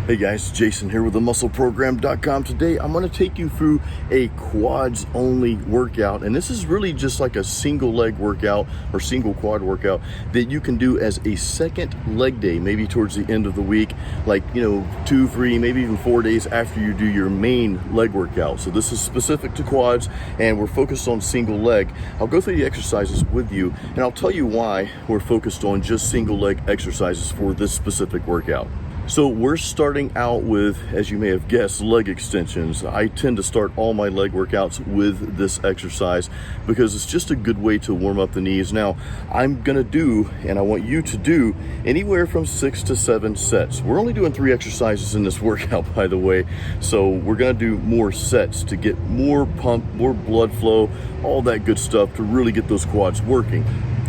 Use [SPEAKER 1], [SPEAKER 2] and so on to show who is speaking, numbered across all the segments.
[SPEAKER 1] Hey guys, Jason here with the muscleprogram.com. Today I'm going to take you through a quads only workout, and this is really just like a single leg workout or single quad workout that you can do as a second leg day, maybe towards the end of the week, like 2, 3, maybe even 4 days after you do your main leg workout. So this is specific to quads and we're focused on single leg. I'll go through the exercises with you and I'll tell you why we're focused on just single leg exercises for this specific workout. So we're starting out with, as you may have guessed, leg extensions. I tend to start all my leg workouts with this exercise because it's just a good way to warm up the knees. Now, I'm gonna do, and I want you to do, anywhere from 6 to 7 sets. We're only doing 3 exercises in this workout, by the way. So we're gonna do more sets to get more pump, more blood flow, all that good stuff to really get those quads working.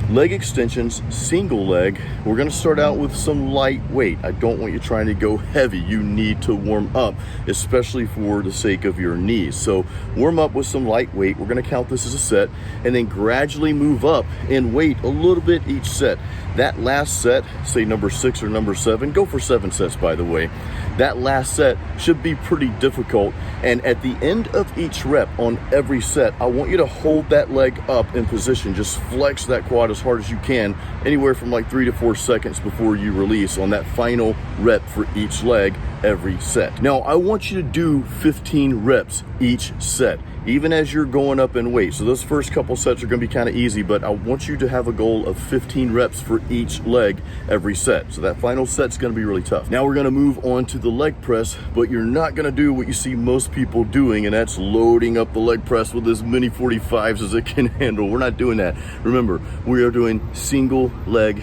[SPEAKER 1] Leg extensions, single leg, we're gonna start out with some light weight. I don't want you trying to go heavy. You need to warm up, especially for the sake of your knees. So warm up with some light weight. We're gonna count this as a set and then gradually move up in weight a little bit each set. That last set, say number 6 or number 7, go for 7 sets by the way. That last set should be pretty difficult, and at the end of each rep on every set, I want you to hold that leg up in position. Just flex that quad as hard as you can, anywhere from like 3 to 4 seconds before you release on that final rep for each leg every set. Now, I want you to do 15 reps each set, even as you're going up in weight. So those first couple sets are gonna be kind of easy, but I want you to have a goal of 15 reps for each leg every set. So that final set's gonna be really tough. Now we're gonna move on to the leg press, but you're not gonna do what you see most people doing, and that's loading up the leg press with as many 45s as it can handle. We're not doing that. Remember, we are doing single leg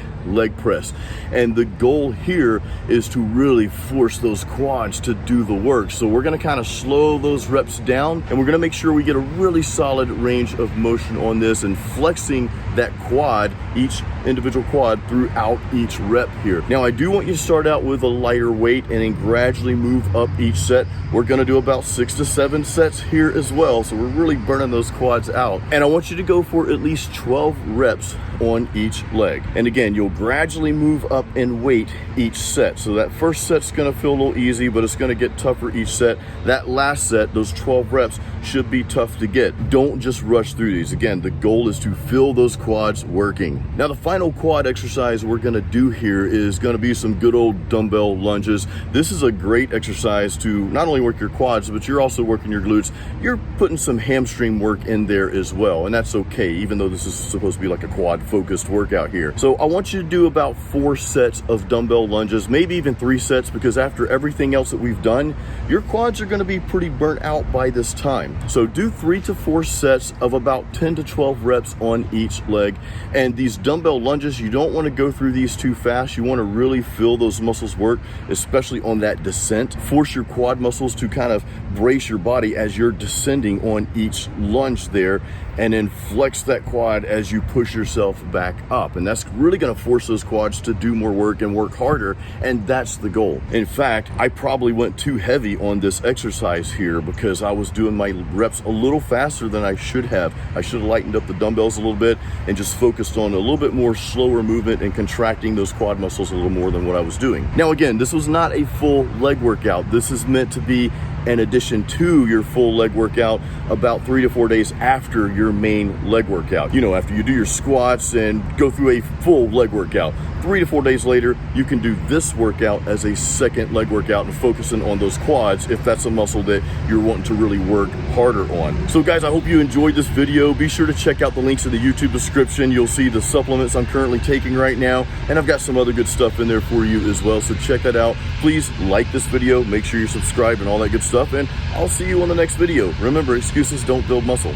[SPEAKER 1] press. And the goal here is to really force those quads to do the work. So we're gonna kind of slow those reps down, and we're gonna make sure we get a really solid range of motion on this and flexing that quad, each individual quad, throughout each rep here. Now, I do want you to start out with a lighter weight and then gradually move up each set. We're gonna do about 6 to 7 sets here as well. So we're really burning those quads out. And I want you to go for at least 12 reps on each leg. And again, you'll gradually move up in weight each set. So that first set's gonna feel a little easy, but it's gonna get tougher each set. That last set, those 12 reps, should be tough to get. Don't just rush through these. Again, the goal is to feel those quads working. Now, the final quad exercise we're gonna do here is gonna be some good old dumbbell lunges. This is a great exercise to not only work your quads, but you're also working your glutes. You're putting some hamstring work in there as well, and that's okay, even though this is supposed to be like a quad focused workout here. So I want you to do about 4 sets of dumbbell lunges, maybe even 3 sets, because after everything else that we've done, your quads are gonna be pretty burnt out by this time. So do 3 to 4 sets of about 10 to 12 reps on each leg. And these dumbbell lunges, you don't want to go through these too fast. You want to really feel those muscles work, especially on that descent. Force your quad muscles to kind of brace your body as you're descending on each lunge there, and then flex that quad as you push yourself back up. And that's really going to force those quads to do more work and work harder, and that's the goal. In fact, I probably went too heavy on this exercise here because I was doing my reps a little faster than I should have. I should have lightened up the dumbbells a little bit and just focused on a little bit more slower movement and contracting those quad muscles a little more than what I was doing. Now again, this was not a full leg workout. This is meant to be in addition to your full leg workout about 3 to 4 days after your main leg workout. After you do your squats and go through a full leg workout, 3 to 4 days later, you can do this workout as a second leg workout and focusing on those quads if that's a muscle that you're wanting to really work harder on. So guys, I hope you enjoyed this video. Be sure to check out the links in the YouTube description. You'll see the supplements I'm currently taking right now, and I've got some other good stuff in there for you as well. So check that out. Please like this video, make sure you're subscribed and all that good stuff, and I'll see you on the next video. Remember, excuses don't build muscle.